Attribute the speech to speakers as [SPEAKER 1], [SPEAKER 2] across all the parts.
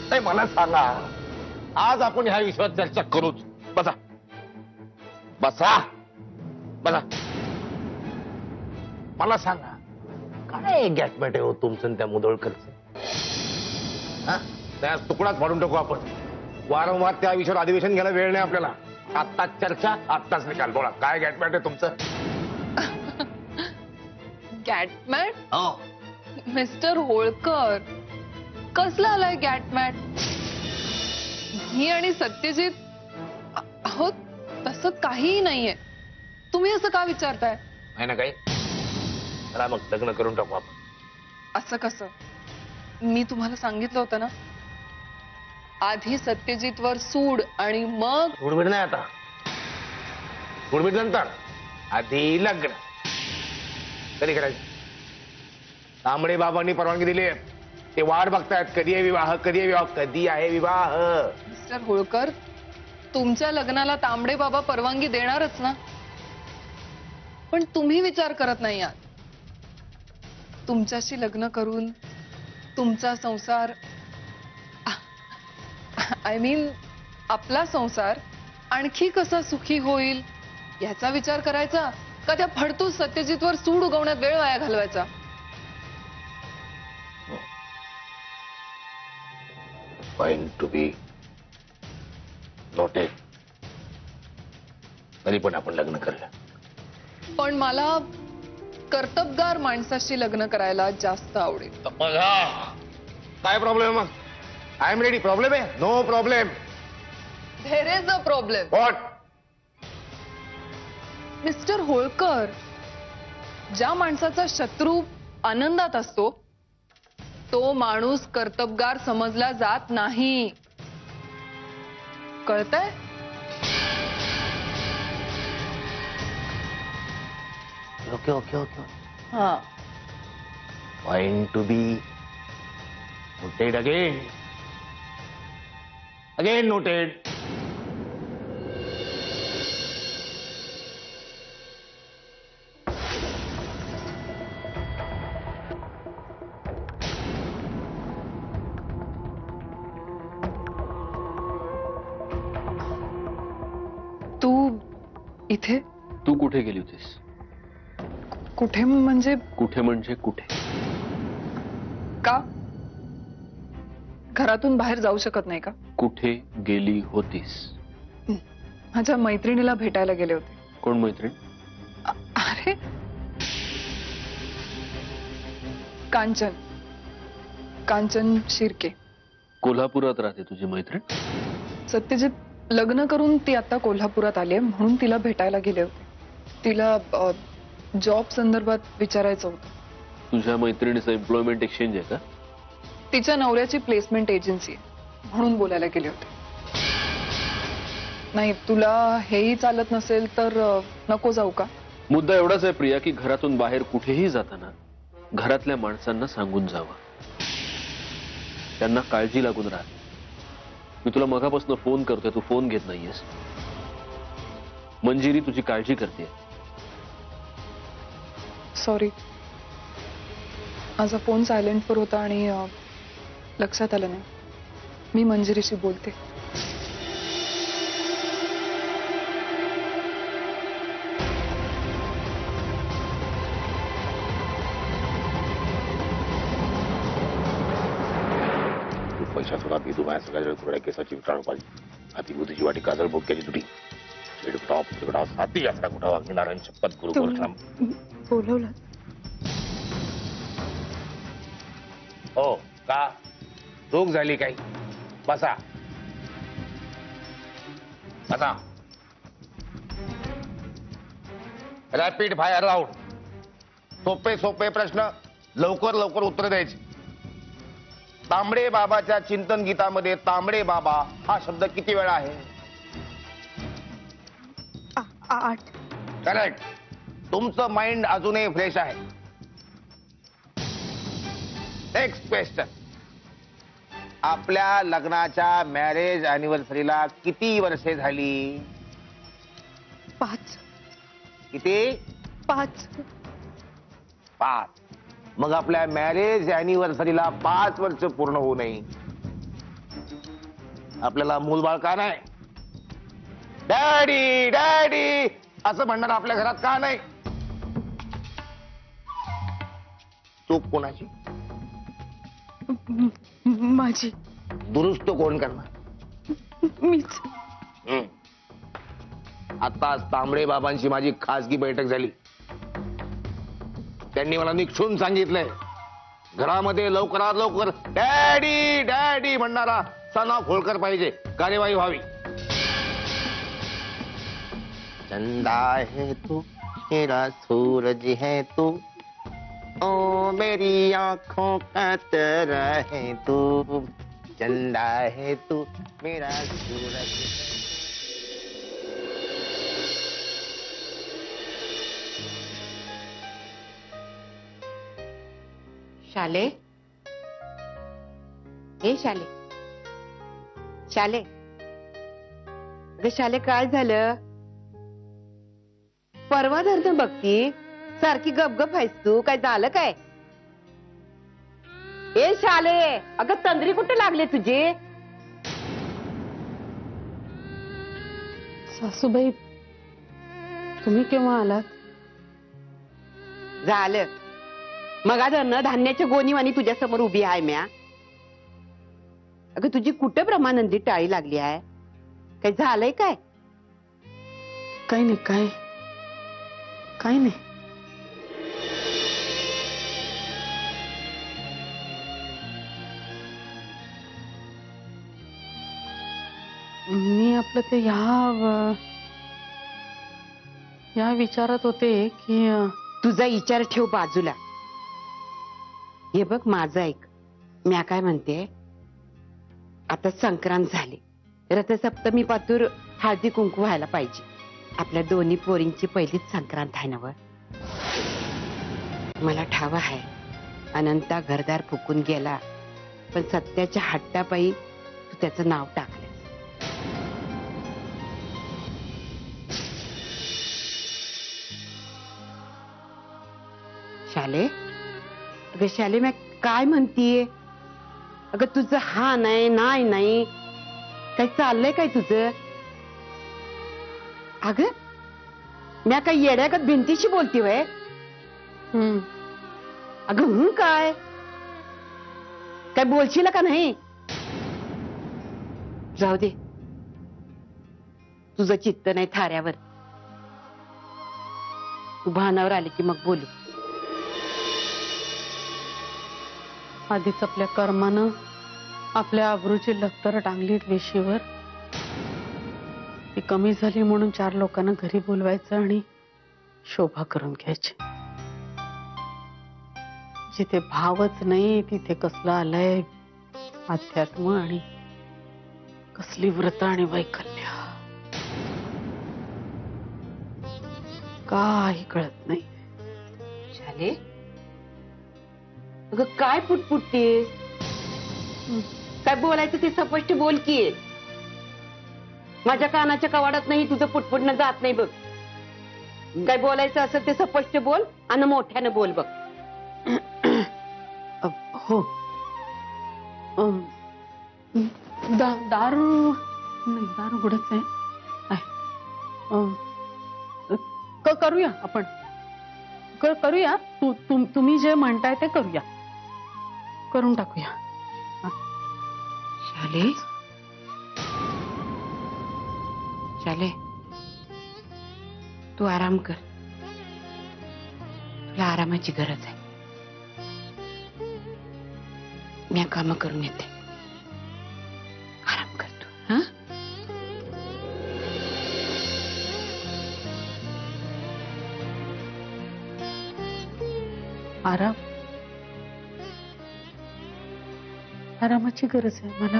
[SPEAKER 1] नाही मला सांगा, आज आपण ह्या विषयावर चर्चा करूच. बसा बसा बसा. मला सांगा, काय गॅटमॅट आहे हो तुमचं आणि त्या मुदोळकरचं? त्या तुकडाच फाडून टाकू आपण. वारंवार त्या विषयावर अधिवेशन घ्यायला वेळ नाही आपल्याला. आत्ताच चर्चा, आत्ताच निकाल. बोला, काय गॅटमॅट आहे तुमचं?
[SPEAKER 2] गॅटमॅट?
[SPEAKER 1] हो.
[SPEAKER 2] मिस्टर होळकर, कसला आलाय गॅटमॅट? मी आणि सत्यजित आहोत तसं काहीही नाहीये. तुम्ही असं का विचारताय?
[SPEAKER 1] आहे ना काही. चला मग लग्न करून टाकू आपण.
[SPEAKER 2] असं कसं? मी तुम्हाला सांगितलं होतं ना, आधी सत्यजितवर सूड आणि मग
[SPEAKER 1] गुडबीड नाही. आता गुडबीड नंतर, आधी लग्न. कधी करायचं? तांबडे बाबांनी परवानगी दिली आहे. ते वाट बघतायत, कधी आहे विवाह, कधी आहे विवाह, कधी आहे विवाह.
[SPEAKER 2] मिस्टर होळकर, तुमच्या लग्नाला तांबडे बाबा परवानगी देणारच ना. पण तुम्ही विचार करत नाही आहात. तुमच्याशी लग्न करून तुमचा संसार, आय मीन आपला संसार आणखी कसा सुखी होईल याचा विचार करायचा का त्या फडतूस सत्यजितवर सूड उगवण्यात वेळ वाया घालवायचा?
[SPEAKER 1] Point to be noted. तरी पण आपण लग्न करूया.
[SPEAKER 2] पण मला कर्तबगार माणसाशी लग्न करायला जास्त आवडेल.
[SPEAKER 1] बघा, काय प्रॉब्लेम मग? I am ready. प्रॉब्लेम आहे? No problem.
[SPEAKER 2] There is a problem.
[SPEAKER 1] What?
[SPEAKER 2] Mister Holkar, ज्या माणसाचा शत्रू आनंदात असतो तो माणूस कर्तबगार समजला जात नाही. कळतंय?
[SPEAKER 1] Okay okay okay.
[SPEAKER 2] हा.
[SPEAKER 1] Point to be noted. Again again noted.
[SPEAKER 2] तू इथे?
[SPEAKER 3] तू कुठे गेली होतीस?
[SPEAKER 2] कुठे म्हणजे?
[SPEAKER 3] कुठे म्हणजे कुठे?
[SPEAKER 2] का? घरातून बाहेर जाऊ शकत नाही का?
[SPEAKER 3] कुठे गेली होतीस?
[SPEAKER 2] माझ्या मैत्रिणीला भेटायला गेले होते.
[SPEAKER 3] कोण मैत्रीण?
[SPEAKER 2] अरे, कांचन. कांचन शिर्के.
[SPEAKER 3] कोल्हापुरात राहते तुझी मैत्रीण?
[SPEAKER 2] सत्यजित लग्न करून ती आता कोल्हापुरात आली आहे, म्हणून तिला भेटायला गेले होते. तिला जॉब संदर्भात विचारायचं होतं.
[SPEAKER 3] तुझ्या मैत्रिणीचं एम्प्लॉयमेंट एक्सचेंज आहे का?
[SPEAKER 2] तिच्या नवऱ्याची प्लेसमेंट एजन्सी आहे, म्हणून बोलायला गेले होते. नाही, तुला हेही चालत नसेल तर नको जाऊ का?
[SPEAKER 3] मुद्दा एवढाच आहे प्रिया की घरातून बाहेर कुठेही जाताना घरातल्या माणसांना सांगून जावं. त्यांना काळजी लागून राहा. मी तुला मगापासून फोन करतोय, तू फोन घेत नाहीयेस. मंजिरी तुझी काळजी करते.
[SPEAKER 2] सॉरी, माझा फोन सायलेंटवर होता आणि लक्षात आलं नाही. मी मंजिरीशी बोलते.
[SPEAKER 1] पैसा थोडा भी तू माझ्या सगळ्या थोड्या केसाची विचारू पाहिजे. अति बुद्धीची वाटी काजळ भोग केली तुझी. टॉप तिकडा साथी यात्रा कुठा वागणी नारायण शपथ गुरु गोरखाम.
[SPEAKER 2] बोलवलं?
[SPEAKER 1] हो का? रोग झाली काही? बसा बसा. Rapid fire round. सोपे सोपे प्रश्न, लवकर लवकर उत्तर द्यायची. तांबडे बाबाच्या चिंतन गीतामध्ये तांबडे बाबा हा शब्द किती वेळा आहे?
[SPEAKER 2] 8.
[SPEAKER 1] करेक्ट. तुमचं माइंड अजूनही फ्रेश आहे. Next question. आपल्या लग्नाच्या मॅरेज अॅनिव्हर्सरीला किती वर्षे झाली?
[SPEAKER 2] 5.
[SPEAKER 1] किती?
[SPEAKER 2] 5.
[SPEAKER 1] 5. मग आपल्या मॅरेज अॅनिव्हर्सरीला 5 वर्ष पूर्ण होऊ नये. आपल्याला मूलबाळ का नाही? डॅडी डॅडी असं म्हणणार आपल्या घरात का नाही? चूक कोणाची?
[SPEAKER 2] माझी.
[SPEAKER 1] दुरुस्त कोण करणार?
[SPEAKER 2] मीच.
[SPEAKER 1] आता तांबडे बाबांची माझी खासगी बैठक झाली. त्यांनी मला निक्षून सांगितलंय, घरामध्ये लवकरात लवकर डॅडी डॅडी म्हणणारा सना खोलकर पाहिजे, कार्यवाही व्हावी. चंदा है तू मेरा सूरज है तू, ओ मेरी आंखों का तारा है तू, चंदा है तू मेरा सूरज है.
[SPEAKER 4] शाले, हे शाले, शाले, अगं शाले काय झालं? परवा धरतं बघती सारखी गपगप आहेस तू, काय झालं काय? ए शाले, अगं तंद्री कुठे लागले तुझे?
[SPEAKER 5] सासूबाई, तुम्ही केव्हा आलात?
[SPEAKER 4] झालं मग धरणं धान्याच्या गोणीवाणी तुझ्या समोर उभी आहे म्या. अगं तुझी कुठं ब्रह्मानंदी टाळी लागली आहे? काय झालंय काय?
[SPEAKER 5] काही नाही, काय काही नाही. मी आपलं ते ह्या विचारात होते की
[SPEAKER 4] तुझा विचार ठेव बाजूला. हे बघ माझं ऐक, म्या काय म्हणते, आता संक्रांत झाली, रथसप्तमी पातूर हळदी कुंकू व्हायला पाहिजे. आपल्या दोन्ही पोरींची पहिलीच संक्रांत आहे नव. मला ठाव आहे अनंता घरदार फुकून गेला, पण सत्याच्या हट्टापायी तू त्याचं नाव टाकलं. शाले, अगं शाले, मी काय म्हणतीये? अगं तुझं हा नाही नाही काय चाललंय काय तुझं? अगं म्या काय येड्यागत भिंतीशी बोलती वय? अगं काय काय बोलशील का नाही? जाऊ दे, तुझं चित्त नाही थाऱ्यावर. तू भानावर आले की मग बोलू.
[SPEAKER 5] आधीच आपल्या कर्मानं आपल्या आबरूची लक्तर टांगलीत वेशीवर. ती कमी झाली म्हणून 4 लोकांना घरी बोलवायचं आणि शोभा करून घ्यायची. जिथे भावच नाही तिथे कसलं आलंय अध्यात्म आणि कसली व्रत आणि वैकल्य. काही कळत नाही.
[SPEAKER 4] शाले, अगं काय पुटपुटतेस? काय बोलायचं ते स्पष्ट बोल की. माझ्या कानाच्या कवाडात नाही तुझं पुटपुटणं जात नाही बघ. काय बोलायचं असेल ते स्पष्ट बोल आणि मोठ्यानं बोल बघ.
[SPEAKER 5] हो, दारू नाही, दारू उघडच आहे. करूया आपण, करूया. तुम्ही जे म्हणताय ते करूया, करून टाकूया.
[SPEAKER 4] शाले, शाले, तू आराम कर. तुला आरामाची गरज आहे. मी काम करून येते. आराम कर तू. हा,
[SPEAKER 5] आरामाची गरज आहे मला.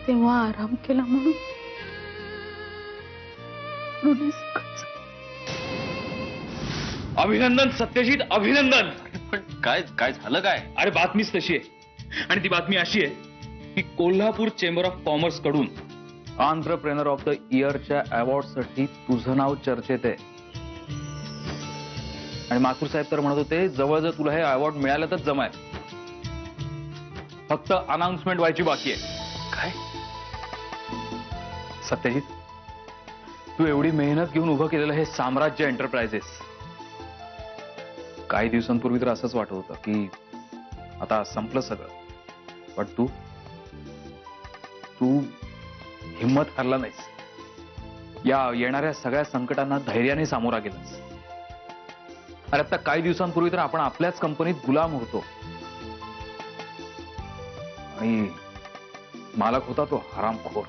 [SPEAKER 5] तेव्हा आराम केला म्हणून
[SPEAKER 6] अभिनंदन सत्यजित, अभिनंदन.
[SPEAKER 3] पण काय काय झालं काय?
[SPEAKER 6] अरे बातमीच तशी आहे, आणि ती बातमी अशी आहे की कोल्हापूर चेंबर ऑफ कॉमर्स कडून आंध्रप्रेनर ऑफ द इयरच्या अवॉर्ड साठी तुझं नाव चर्चेत आहे. आणि माथुर साहेब तर म्हणत होते जवळ जर तुला हे अवॉर्ड मिळालं तर जमाय. फक्त अनाउन्समेंट व्हायची बाकी आहे.
[SPEAKER 3] काय?
[SPEAKER 6] सत्यजित, तू एवढी मेहनत घेऊन उभं केलेलं हे साम्राज्य एंटरप्राइजेस, काही दिवसांपूर्वी तर असंच वाटत होतं की आता संपलं सगळं. पण तू हिम्मत हरला नाहीस. या येणाऱ्या सगळ्या संकटांना धैर्याने सामोरा गेलास. अरे आता काही दिवसांपूर्वी तर आपण आपल्याच कंपनीत गुलाम होतो आणि मालक होता तो हरामखोर.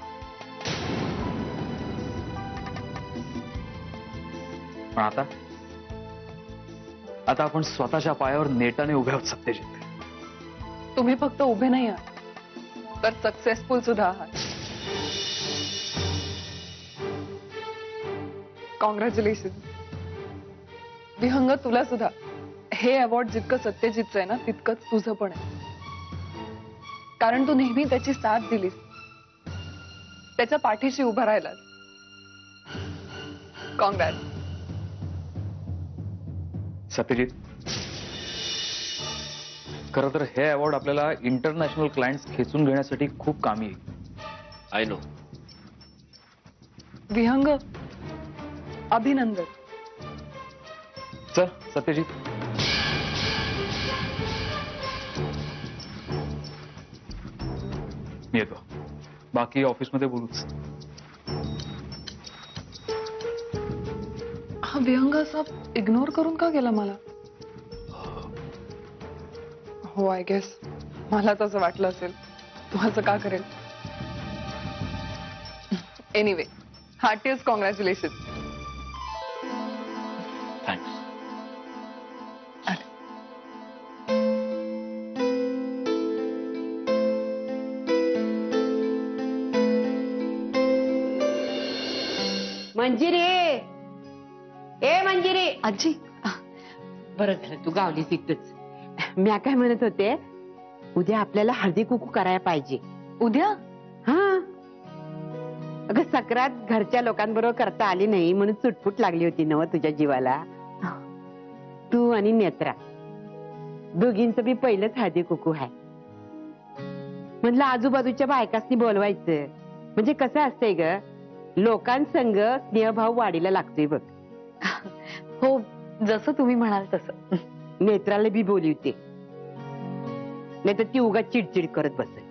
[SPEAKER 6] पण आता आपण स्वतःच्या पायावर नेटाने उभे आहोत सत्यजित.
[SPEAKER 2] तुम्ही फक्त उभे नाही आहात तर सक्सेसफुल सुद्धा आहात. कॉंग्रॅच्युलेशन. विहंग, तुला सुद्धा हे अवॉर्ड जितकं सत्यजितचं आहे ना तितकंच तुझं पण आहे. कारण तू नेहमी त्याची साथ दिलीस, त्याच्या पाठीशी उभा राहिलास. कॉंग्रॅट.
[SPEAKER 6] सत्यजित, खरं तर हे अवॉर्ड आपल्याला इंटरनॅशनल क्लायंट्स खेचून घेण्यासाठी खूप कामी येईल.
[SPEAKER 3] I know.
[SPEAKER 2] विहंग, अभिनंदन.
[SPEAKER 6] चल सत्यजित. मी येतो. बाकी ऑफिसमध्ये बोलूच.
[SPEAKER 2] हा विहंग असा इग्नोर करून का गेला मला? हो, आय गेस मला तसं वाटलं असेल. तू असं का करेल? Anyway, heartiest congratulation.
[SPEAKER 3] Thanks.
[SPEAKER 4] Manjiri, ए मंजिरी.
[SPEAKER 2] आजी,
[SPEAKER 4] बरं झालं तू गावलीस इथंच. मी काय म्हणत होते, उद्या आपल्याला हळदी कुकू करायला पाहिजे.
[SPEAKER 2] उद्या?
[SPEAKER 4] हा, अगं सक्रात घरच्या लोकांबरोबर करता आली नाही म्हणून चुटपुट लागली होती नव तुझ्या जीवाला. तू आणि नेत्रा दोघींचं बी पहिलंच हळदी कुकू आहे. म्हणलं आजूबाजूच्या बायकांनी बोलवायचं, म्हणजे कसं असतंय ग, लोकांसंग स्नेहभाव वाढीला लागतोय बघ.
[SPEAKER 2] हो, जसं तुम्ही म्हणाल तसं.
[SPEAKER 4] नेत्राला बी बोलवते, नाही तर ती उगाच चिडचिड करत बसेल.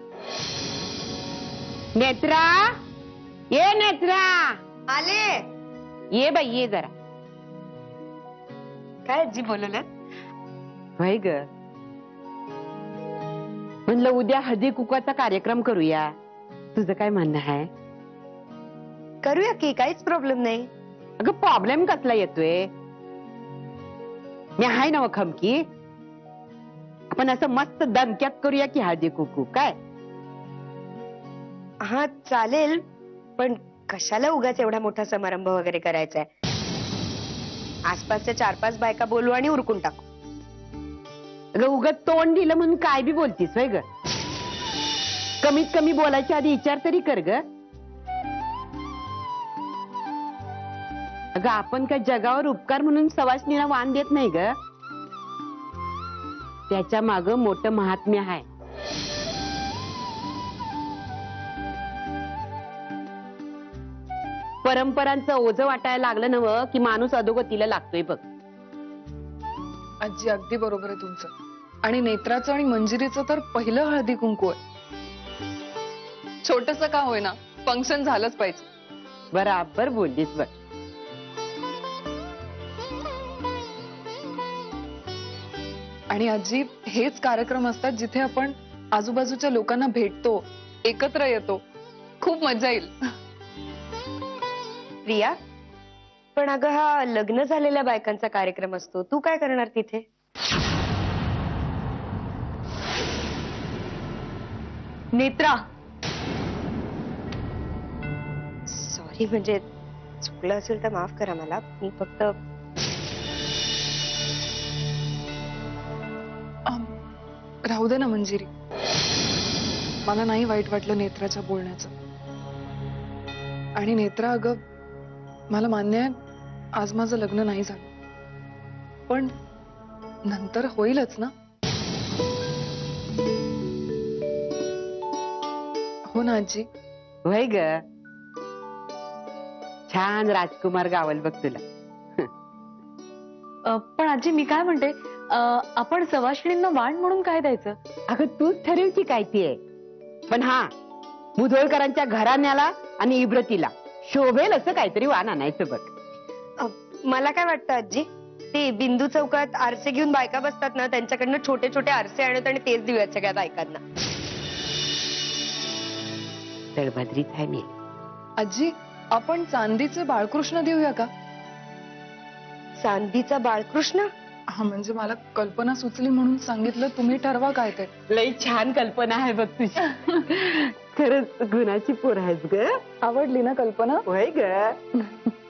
[SPEAKER 4] नेत्रा, ये नेत्रा.
[SPEAKER 7] आले.
[SPEAKER 4] ये बाई, ये जरा.
[SPEAKER 7] काय आजी बोलवलं?
[SPEAKER 4] होय ग, म्हणलं उद्या हळदी कुकाचा कार्यक्रम करूया. तुझं काय म्हणणं आहे?
[SPEAKER 7] करूया की, काहीच प्रॉब्लेम नाही.
[SPEAKER 4] अगं प्रॉब्लेम कसला येतोय? मी आहे ना खमकी. आपण असं मस्त दणक्यात करूया की हळदी कुकू, काय?
[SPEAKER 7] हा चालेल, पण कशाला उगाच एवढा मोठा समारंभ वगैरे करायचा आहे? आसपासच्या 4-5 बायका बोलू आणि उरकून टाकू.
[SPEAKER 4] अगं उगाच तोंड दिलं म्हणून काय बी बोलतीस होय ग? कमीत कमी बोलायच्या आधी विचार तरी कर ग. अगं आपण काय जगावर उपकार म्हणून सवासणीला वाण देत नाही ग. त्याच्या माग मोठं महात्म्य आहे. परंपरांचं ओझं वाटायला लागलं नव की माणूस अधोगतीला लागतोय बघ.
[SPEAKER 2] आजी, अगदी बरोबर आहे तुमचं. आणि नेत्राचं आणि मंजिरीचं तर पहिलं हळदी कुंकू आहे. छोटस का होईना, फंक्शन झालंच पाहिजे.
[SPEAKER 4] बराबर बोललीस बघ.
[SPEAKER 2] आणि आजी, हेच कार्यक्रम असतात जिथे आपण आजूबाजूच्या लोकांना भेटतो, एकत्र येतो. खूप मजा येईल.
[SPEAKER 7] प्रिया, पण अगं हा लग्न झालेल्या बायकांचा कार्यक्रम असतो, तू काय करणार तिथे?
[SPEAKER 2] नेत्रा,
[SPEAKER 7] सॉरी, म्हणजे चुकलं असेल तर माफ करा मला. मी फक्त
[SPEAKER 2] राहू दे ना मंजिरी. मला नाही वाईट वाटलं नेत्राच्या बोलण्याचं. आणि नेत्रा, अगं मला मान्य आहे आज माझं लग्न नाही झालं, पण नंतर होईलच ना. ना आजी?
[SPEAKER 4] वय ग, छान राजकुमार गावल बघ तुला.
[SPEAKER 8] पण आजी मी काय म्हणते, आपण सवाशिणींना वाण म्हणून काय द्यायचं?
[SPEAKER 4] अगं तूच ठरव की काय ती आहे. पण हा, मुधोळकरांच्या घराण्याला आणि इब्रतीला शोभेल असं काहीतरी वाण आणायचं बघ.
[SPEAKER 7] मला काय वाटतं आजी, ते बिंदू चौकात आरसे घेऊन बायका बसतात ना, त्यांच्याकडनं छोटे छोटे आरसे आणत आणि तेच देऊयात सगळ्या बायकांना.
[SPEAKER 4] तळभद्रीच आहे मी.
[SPEAKER 2] आजी, आपण चांदीचे बाळकृष्ण देऊया का?
[SPEAKER 7] चांदीचा बाळकृष्ण?
[SPEAKER 2] हा, म्हणजे मला कल्पना सुचली म्हणून सांगितलं, तुम्ही ठरवा काय ते.
[SPEAKER 4] लई छान कल्पना आहे बघ तुझी. खरंच गुणाची पोर आहेस ग.
[SPEAKER 2] आवडली ना कल्पना?
[SPEAKER 4] होय ग.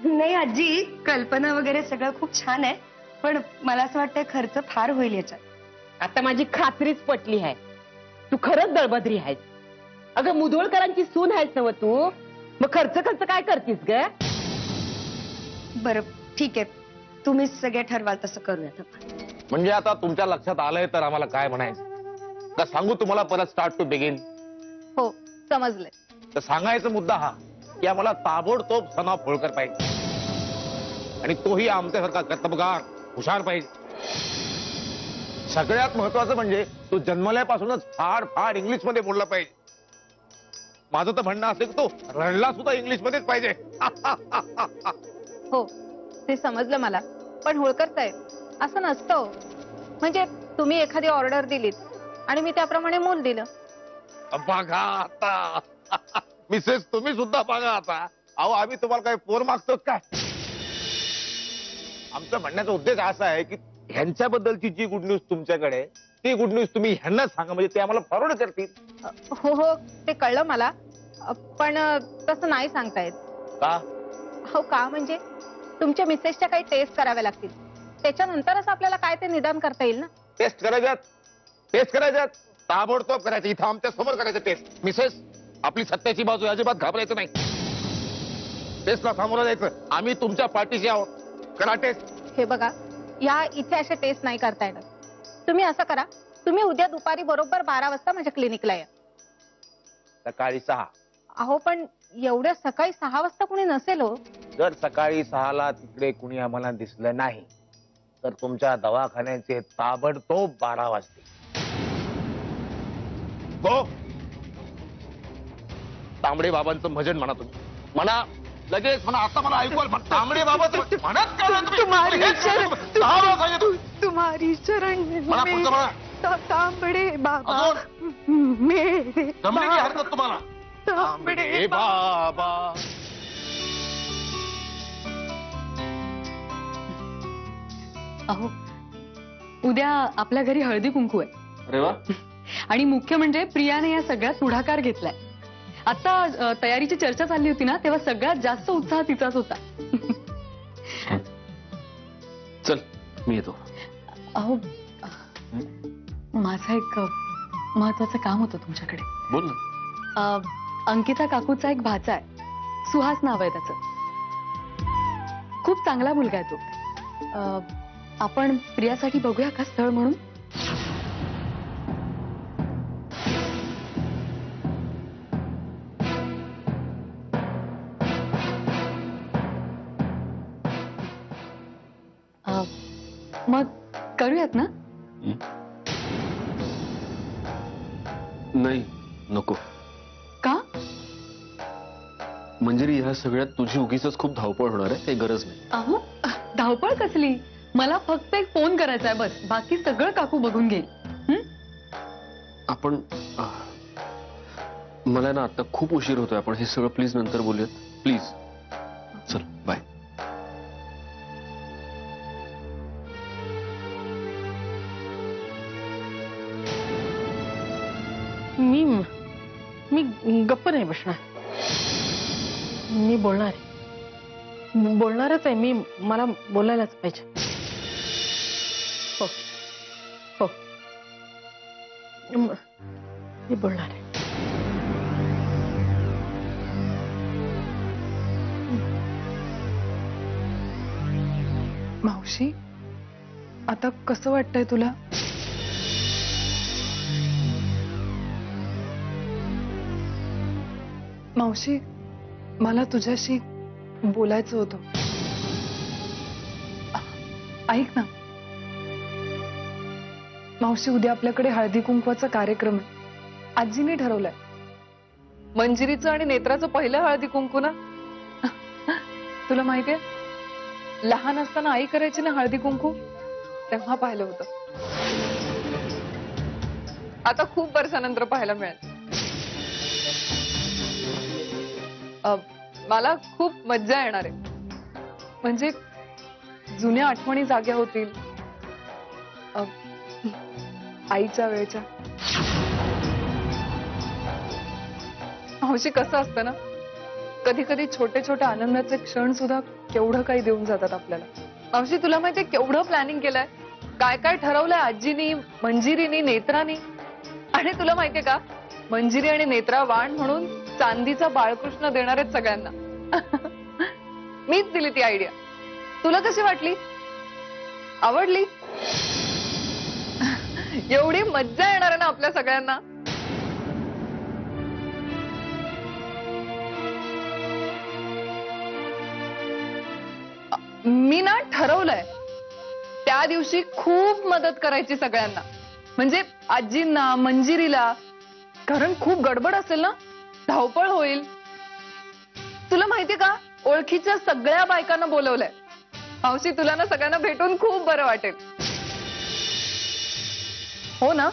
[SPEAKER 7] नाही आजी, कल्पना वगैरे सगळं खूप छान आहे, पण मला असं वाटतं खर्च फार होईल याच्यात.
[SPEAKER 4] आता माझी खात्रीच पटली आहे, तू खरंच दळभद्री आहेस. अगं मुधोळकरांची सून आहेस ना तू, मग खर्च काय करतीस ग?
[SPEAKER 7] बरं ठीक आहे, तुम्ही सगळे ठरवाल तसं करूयात आपण.
[SPEAKER 1] म्हणजे आता तुमच्या लक्षात आलंय तर आम्हाला काय म्हणायचं? का सांगू तुम्हाला परत स्टार्ट टू बिगिन?
[SPEAKER 8] हो, समजलंय.
[SPEAKER 1] तर सांगायचा मुद्दा हा की आम्हाला ताबडतोब सनाफ होळकर पाहिजे, आणि तोही आमच्यासारखा कर्तबगार हुशार पाहिजे. सगळ्यात महत्वाचं म्हणजे तो जन्मल्यापासूनच फार फार इंग्लिश मध्ये बोलला पाहिजे. माझं तर म्हणणं असेल की तो रडला सुद्धा इंग्लिश मध्येच पाहिजे.
[SPEAKER 8] हो, ते समजलं मला. पण होळकर साहेब, असं नसतं हो. म्हणजे तुम्ही एखादी ऑर्डर दिलीत आणि मी त्याप्रमाणे मूल दिलं.
[SPEAKER 1] बघा आता मिसेस, तुम्ही सुद्धा बघा आता. अहो, आम्ही तुम्हाला काय पोर मागतो काय? आमचा म्हणण्याचा उद्देश असा आहे की ह्यांच्याबद्दलची जी गुड न्यूज तुमच्याकडे, ती गुड न्यूज तुम्ही ह्यांना सांगा, म्हणजे ते आम्हाला फॉरवर्ड करतील.
[SPEAKER 8] हो हो, ते कळलं मला. पण तसं नाही सांगता येत.
[SPEAKER 1] का?
[SPEAKER 8] हो, का म्हणजे तुमच्या मिसेसच्या काही टेस्ट कराव्या लागतील, त्याच्यानंतरच आपल्याला काय ते निदान करता येईल ना.
[SPEAKER 1] टेस्ट करायच्यात ताबडतोब करायचं. इथं आमच्या समोर करायचं टेस्ट. मिसेस, आपली सत्याची बाजू अजिबात घाबरायचं नाही. टेस्टला सामोरं जायचं. आम्ही तुमच्या पार्टीशी आहोत. करा टेस्ट.
[SPEAKER 8] हे बघा, या इथे असे टेस्ट नाही करता येणार. तुम्ही असं करा, तुम्ही उद्या दुपारी बरोबर 12 वाजता माझ्या क्लिनिकला या.
[SPEAKER 1] सकाळी 6.
[SPEAKER 8] अहो, पण एवढ्या सकाळी 6 वाजता कुणी नसेल हो.
[SPEAKER 1] जर सकाळी 6ला तिकडे कुणी आम्हाला दिसलं नाही तर तुमच्या दवाखान्याचे ताबडतोब 12 वाजते. हो, तांबडे बाबांचं भजन म्हणा तुम्ही. म्हणा लगेच म्हणा. आता मला ऐकू आलं. तांबडे बाबाचं म्हणत का नाही तुम्ही?
[SPEAKER 2] तुम्हारी शरण,
[SPEAKER 1] 6 वेळा सांगितलं.
[SPEAKER 2] तुम्हारी शरण
[SPEAKER 1] म्हणा पुढचं म्हणा.
[SPEAKER 2] तांबडे बाबा
[SPEAKER 1] अजून
[SPEAKER 2] मेरे
[SPEAKER 1] जमली की हरकत तुम्हाला? तांबडे बाबा.
[SPEAKER 8] अहो, उद्या आपल्या घरी हळदी कुंकू आहे.
[SPEAKER 3] अरे वा.
[SPEAKER 8] आणि मुख्य म्हणजे प्रियाने या सगळ्यात पुढाकार घेतलाय. आता तयारीची चर्चा चालली होती ना, तेव्हा सगळ्यात जास्त उत्साह तिचाच होता.
[SPEAKER 3] चल, मी येतो.
[SPEAKER 8] अहो, माझं एक महत्वाचं काम होतं तुमच्याकडे.
[SPEAKER 3] बोल ना.
[SPEAKER 8] अंकिता काकूचा एक भाचा आहे, सुहास नाव आहे त्याचं. खूप चांगला मुलगा आहे तो. आपण प्रियासाठी बघूया का स्थळ म्हणून? मग करूयात ना?
[SPEAKER 3] नाही, नको.
[SPEAKER 8] का?
[SPEAKER 3] मंजिरी, ह्या सगळ्यात तुझी उगीच खूप धावपळ होणार आहे, काही गरज नाही.
[SPEAKER 8] अहो, धावपळ कसली? मला फक्त एक फोन करायचा आहे बस. बाकी सगळं काकू बघून घेईल.
[SPEAKER 3] आपण मला ना आता खूप उशीर होतोय. आपण हे सगळं प्लीज नंतर बोलूयात, प्लीज. चल, बाय.
[SPEAKER 5] मी गप्प नाही बसणार. मी बोलणार आहे, बोलणारच आहे मी. मला बोलायलाच पाहिजे. हो हो, मी बोलणार आहे.
[SPEAKER 2] मावशी, आता कसं वाटतंय तुला? मावशी मला तुझ्याशी बोलायचं होतं. ऐक ना मावशी, उद्या आपल्याकडे हळदी कुंकवाचा कार्यक्रम आहे. आजीने ठरवलाय मंजिरीचं आणि नेत्राचं पहिलं हळदी कुंकू ना. तुला माहितीये लहान असताना आई करायची ना हळदी कुंकू, तेव्हा पाहिलं होतं. आता खूप वर्षानंतर पाहायला मिळेल. मला खूप मज्जा येणार आहे. म्हणजे जुन्या आठवणी जाग्या होतील आईच्या वेळच्या. मावशी कसं असतं ना, कधी कधी छोटे छोटे आनंदाचे क्षण सुद्धा केवढं काही देऊन जातात आपल्याला. मावशी तुला माहितीये केवढं प्लॅनिंग केलंय, काय काय ठरवलंय आजीनी, मंजिरीनी, नेत्रानी. आणि तुला माहितीये का, मंजिरी आणि नेत्रा वाण म्हणून चांदीचा बाळकृष्ण देणार आहेत सगळ्यांना. मीच दिली ती आयडिया. तुला कशी वाटली? आवडली? एवढी मज्जा येणार आहे ना आपल्या सगळ्यांना. मी ना ठरवलंय त्या दिवशी खूप मदत करायची सगळ्यांना. म्हणजे आजींना, मंजिरीला, कारण खूप गडबड असेल ना, धावपळ होईल. तुला माहितीये का, ओळखीच्या सगळ्या बायकांना बोलवलंय. मावशी तुला ना सगळ्यांना भेटून खूप बरं वाटेल. हो ना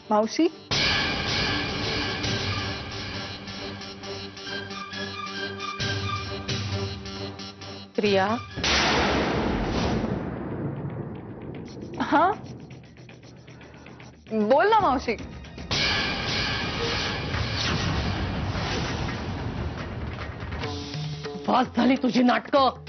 [SPEAKER 2] मावशी?
[SPEAKER 5] प्रिया,
[SPEAKER 2] हा बोल ना मावशी.
[SPEAKER 5] बस झाली तुझी नाटकं.